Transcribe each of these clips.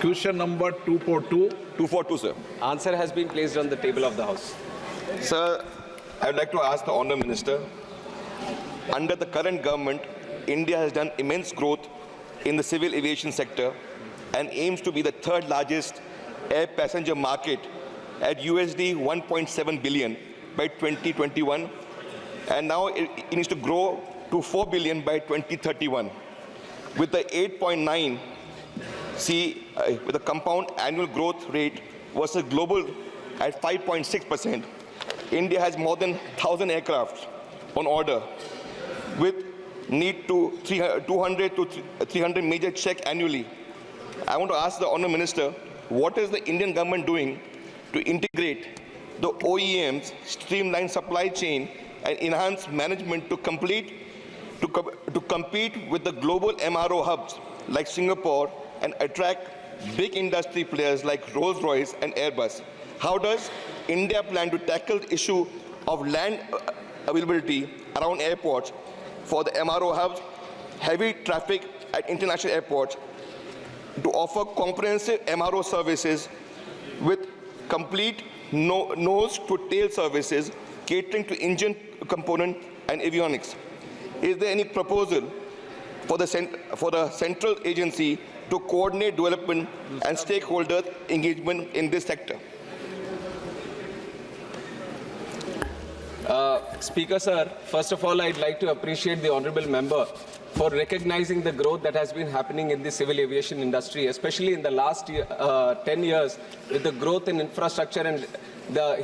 Question number 242. 242, sir. Answer has been placed on the table of the House. Sir, I would like to ask the Honourable Minister, under the current government, India has done immense growth in the civil aviation sector and aims to be the third largest air passenger market at USD 1.7 billion by 2021, and now it needs to grow to 4 billion by 2031. With the 8.9 with a compound annual growth rate versus global at 5.6%, India has more than 1,000 aircraft on order with need to 200 to 300 major check annually. I want to ask the Honourable Minister, what is the Indian government doing to integrate the OEMs, streamline supply chain and enhance management to compete with the global MRO hubs like Singapore and attract big industry players like Rolls-Royce and Airbus? How does India plan to tackle the issue of land availability around airports for the MRO hubs, heavy traffic at international airports, to offer comprehensive MRO services with complete nose-to-tail services catering to engine component and avionics? Is there any proposal for the central agency to coordinate development and stakeholder engagement in this sector? Speaker, sir, first of all, I'd like to appreciate the honourable member for recognizing the growth that has been happening in the civil aviation industry, especially in the last 10 years with the growth in infrastructure. And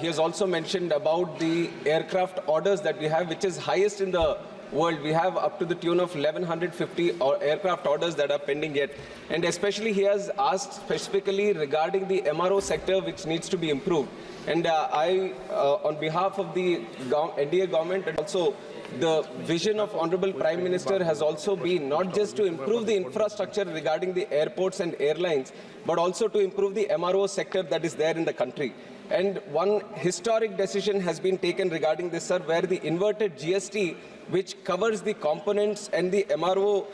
he has also mentioned about the aircraft orders that we have, which is highest in the world. We have up to the tune of 1,150 aircraft orders that are pending yet. And especially he has asked specifically regarding the MRO sector, which needs to be improved. And on behalf of the NDA government, and also the vision of Honorable Prime Minister has also been not just to improve the infrastructure regarding the airports and airlines, but also to improve the MRO sector that is there in the country. And one historic decision has been taken regarding this, sir, where the inverted GST, which covers the components and the MRO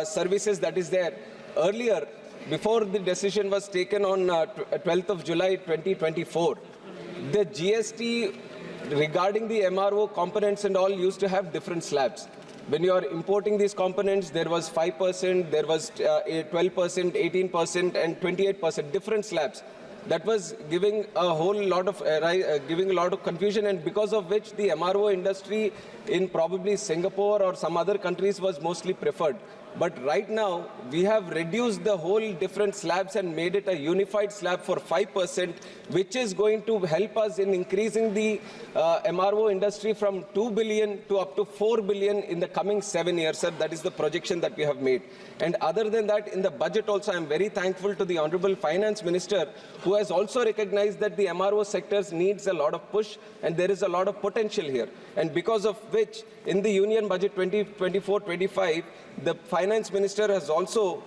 services that is there. Earlier, before the decision was taken on 12th of July 2024, the GST regarding the MRO components and all used to have different slabs. When you are importing these components, there was 5%, there was 12%, 18%, and 28%, different slabs. That was giving a whole lot of confusion, and because of which the MRO industry in probably Singapore or some other countries was mostly preferred. But right now, we have reduced the whole different slabs and made it a unified slab for 5%, which is going to help us in increasing the MRO industry from 2 billion to up to 4 billion in the coming 7 years, sir. That is the projection that we have made. And other than that, in the budget also, I am very thankful to the Honorable Finance Minister, who has also recognized that the MRO sectors needs a lot of push, and there is a lot of potential here. And because of which, in the Union Budget 2024-25, the Finance Minister has also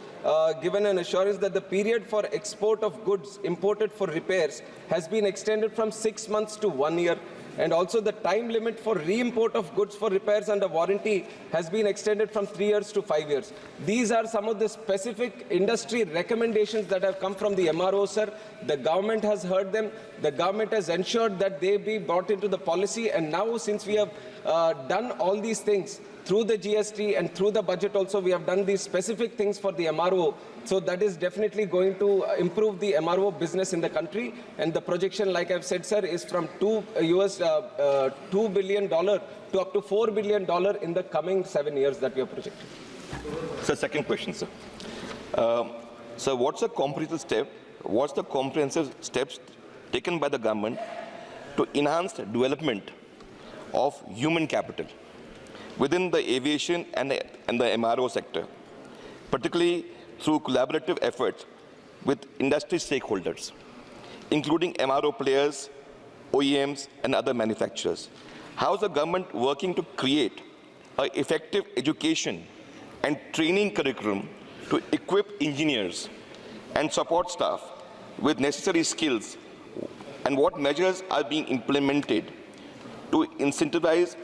given an assurance that the period for export of goods imported for repairs has been extended from 6 months to 1 year. And also the time limit for re-import of goods for repairs under warranty has been extended from 3 years to 5 years. These are some of the specific industry recommendations that have come from the MRO, sir. The government has heard them. The government has ensured that they be brought into the policy. And now, since we have done all these things through the GST and through the budget also, we have done these specific things for the MRO. So that is definitely going to improve the MRO business in the country. And the projection, like I've said, sir, is from $2 billion to up to $4 billion in the coming 7 years that we are projecting. Sir, second question, sir. Sir, what's the comprehensive steps taken by the government to enhance the development of human capital within the aviation and the MRO sector, particularly through collaborative efforts with industry stakeholders, including MRO players, OEMs, and other manufacturers? How is the government working to create an effective education and training curriculum to equip engineers and support staff with necessary skills, and what measures are being implemented to incentivize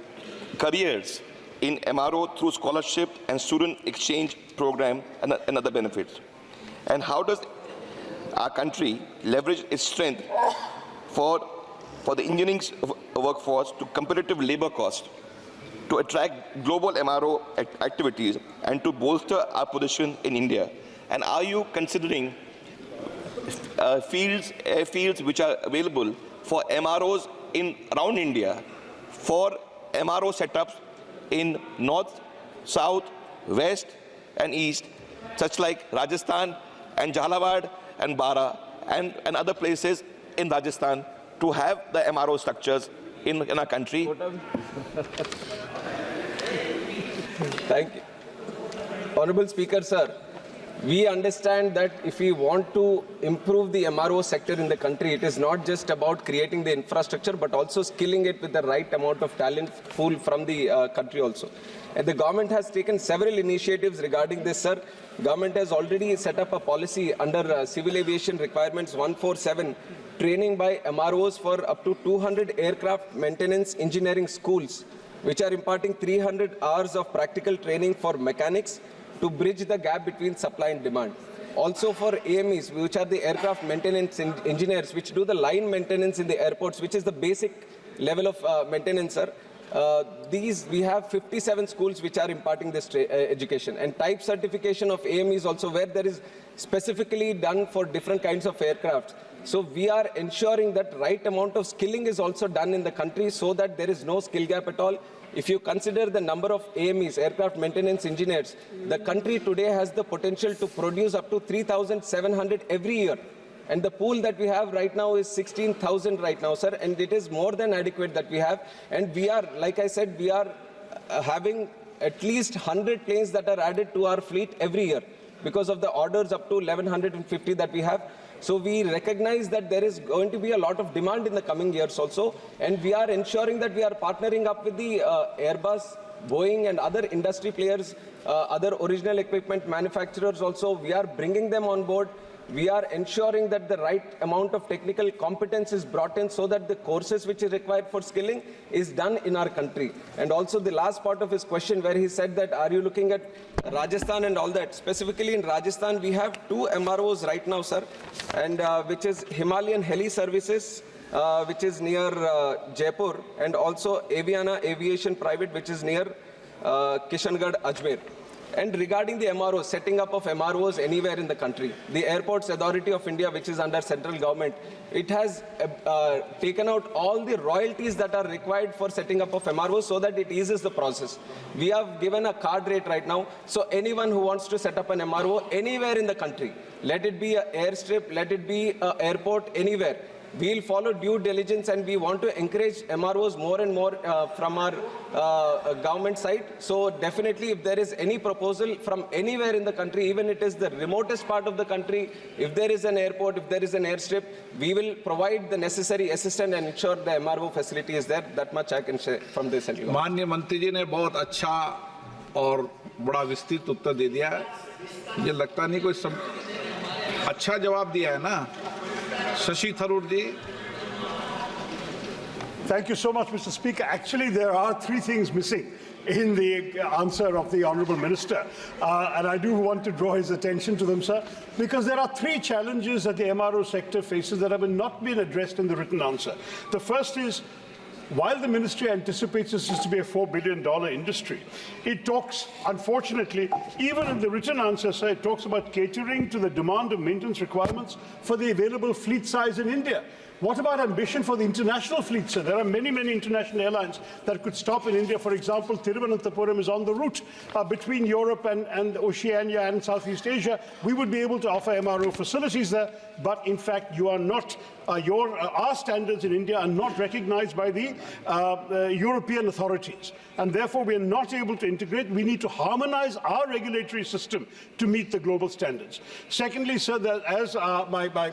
careers in MRO through scholarship and student exchange program and other benefits? And how does our country leverage its strength for the engineering workforce to competitive labor cost, to attract global MRO activities, and to bolster our position in India? And are you considering airfields which are available for MROs around India, for MRO setups in north, south, west, and east, such like Rajasthan and Jhalawad and Bara and other places in Rajasthan, to have the MRO structures in our country? Thank you. Honorable Speaker, sir, we understand that if we want to improve the MRO sector in the country, it is not just about creating the infrastructure, but also skilling it with the right amount of talent pool from the country also. And the government has taken several initiatives regarding this, sir. Government has already set up a policy under Civil Aviation Requirements 147, training by MROs for up to 200 aircraft maintenance engineering schools, which are imparting 300 hours of practical training for mechanics to bridge the gap between supply and demand. Also for AMEs, which are the aircraft maintenance engineers, which do the line maintenance in the airports, which is the basic level of maintenance, sir. We have 57 schools which are imparting this education, and type certification of AMEs also, where there is specifically done for different kinds of aircraft. So we are ensuring that right amount of skilling is also done in the country so that there is no skill gap at all. If you consider the number of AMEs, aircraft maintenance engineers, the country today has the potential to produce up to 3,700 every year. And the pool that we have right now is 16,000 right now, sir, and it is more than adequate that we have. And we are, like I said, we are having at least 100 planes that are added to our fleet every year because of the orders up to 1,150 that we have. So we recognize that there is going to be a lot of demand in the coming years also, and we are ensuring that we are partnering up with the Airbus, Boeing, and other industry players, other original equipment manufacturers also. We are bringing them on board. We are ensuring that the right amount of technical competence is brought in so that the courses which is required for skilling is done in our country. And also the last part of his question where he said that, are you looking at Rajasthan and all that? Specifically in Rajasthan, we have 2 MROs right now, sir, and which is Himalayan Heli Services, which is near Jaipur, and also Aviana Aviation Private, which is near Kishangarh, Ajmer. And regarding the MROs, setting up of MROs anywhere in the country, the Airports Authority of India, which is under central government, it has taken out all the royalties that are required for setting up of MROs so that it eases the process. We have given a card rate right now, so anyone who wants to set up an MRO anywhere in the country, let it be an airstrip, let it be an airport, anywhere, we'll follow due diligence, and we want to encourage MROs more and more from our government side. So definitely if there is any proposal from anywhere in the country, even it is the remotest part of the country, if there is an airport, if there is an airstrip, we will provide the necessary assistance and ensure the MRO facility is there. That much I can say from the central government. माननीय मंत्री जी ने बहुत अच्छा और बड़ा विस्तृत उत्तर दे दिया है. ये लगता नहीं कोई अच्छा जवाब दिया है ना. Shashi Tharoor ji. Thank you so much, Mr. Speaker. Actually, there are 3 things missing in the answer of the Honourable Minister. And I do want to draw his attention to them, sir, because there are 3 challenges that the MRO sector faces that have not been addressed in the written answer. The first is, while the ministry anticipates this to be a $4 billion industry, it talks, unfortunately, even in the written answer, sir, it talks about catering to the demand of maintenance requirements for the available fleet size in India. What about ambition for the international fleet, sir? There are many, many international airlines that could stop in India. For example, Thiruvananthapuram is on the route between Europe and Oceania and Southeast Asia. We would be able to offer MRO facilities there, but in fact, you are not. Our standards in India are not recognized by the European authorities, and therefore we are not able to integrate. We need to harmonize our regulatory system to meet the global standards. Secondly, sir, that as my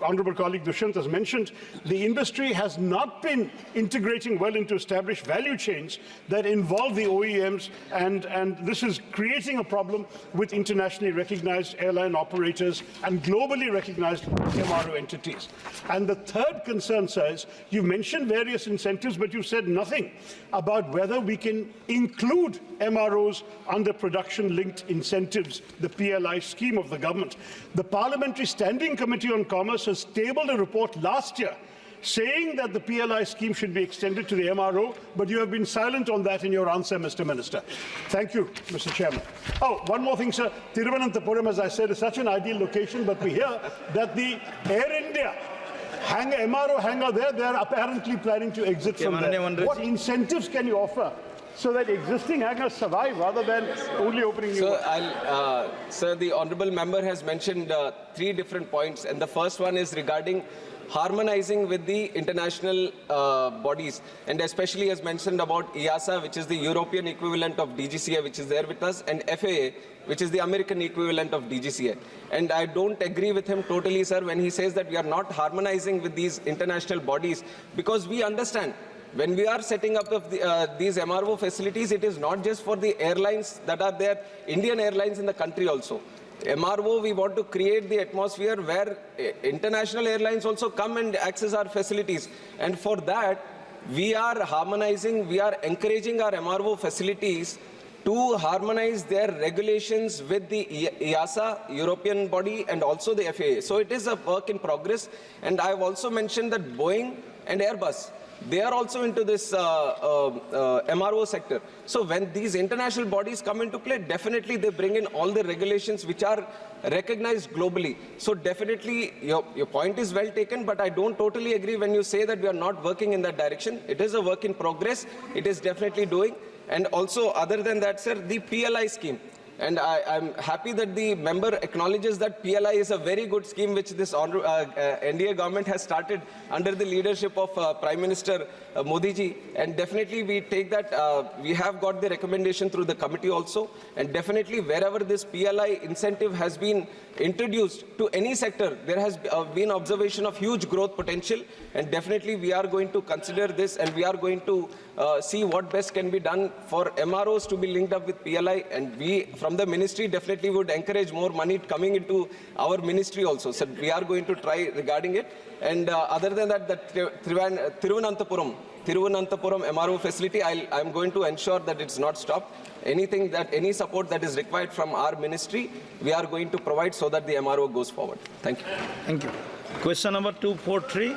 honourable colleague Dushyant has mentioned, mentioned, the industry has not been integrating well into established value chains that involve the OEMs, and this is creating a problem with internationally recognized airline operators and globally recognized MRO entities. And the third concern, sir, is you mentioned various incentives, but you said nothing about whether we can include MROs under production-linked incentives, the PLI scheme of the government. The Parliamentary Standing Committee on Commerce has tabled a report last year saying that the PLI scheme should be extended to the MRO, but you have been silent on that in your answer, Mr. Minister. Thank you, Mr. Chairman. Oh, one more thing, sir. Thiruvananthapuram, as I said, is such an ideal location, but we hear that the Air India MRO hangar there, they are apparently planning to exit from there. What incentives can you offer so that existing hangars survive rather than only opening new ones? Sir, the honourable member has mentioned 3 different points, and the first one is regarding harmonizing with the international bodies, and especially as mentioned about EASA, which is the European equivalent of DGCA, which is there with us, and FAA, which is the American equivalent of DGCA. And I don't agree with him totally, sir, when he says that we are not harmonizing with these international bodies, because we understand when we are setting up these MRO facilities, it is not just for the airlines that are there, Indian airlines in the country also. MRO, we want to create the atmosphere where international airlines also come and access our facilities. And for that, we are harmonizing, we are encouraging our MRO facilities to harmonize their regulations with the EASA, European body, and also the FAA. So it is a work in progress. And I have also mentioned that Boeing and Airbus, they are also into this MRO sector. So when these international bodies come into play, definitely they bring in all the regulations which are recognized globally. So definitely your point is well taken, but I don't totally agree when you say that we are not working in that direction. It is a work in progress. It is definitely doing. And also, other than that, sir, the PLI scheme. And I'm happy that the member acknowledges that PLI is a very good scheme which this NDA government has started under the leadership of Prime Minister Modi ji. And definitely we take that, we have got the recommendation through the committee also. And definitely wherever this PLI incentive has been introduced to any sector, there has been observation of huge growth potential. And definitely we are going to consider this, and we are going to see what best can be done for MROs to be linked up with PLI. And we, from the ministry, definitely would encourage more money coming into our ministry also. So we are going to try regarding it. And other than that, the Thiruvananthapuram MRO facility, I'm going to ensure that it's not stopped. Any support that is required from our ministry, we are going to provide so that the MRO goes forward. Thank you. Thank you. Question number 243.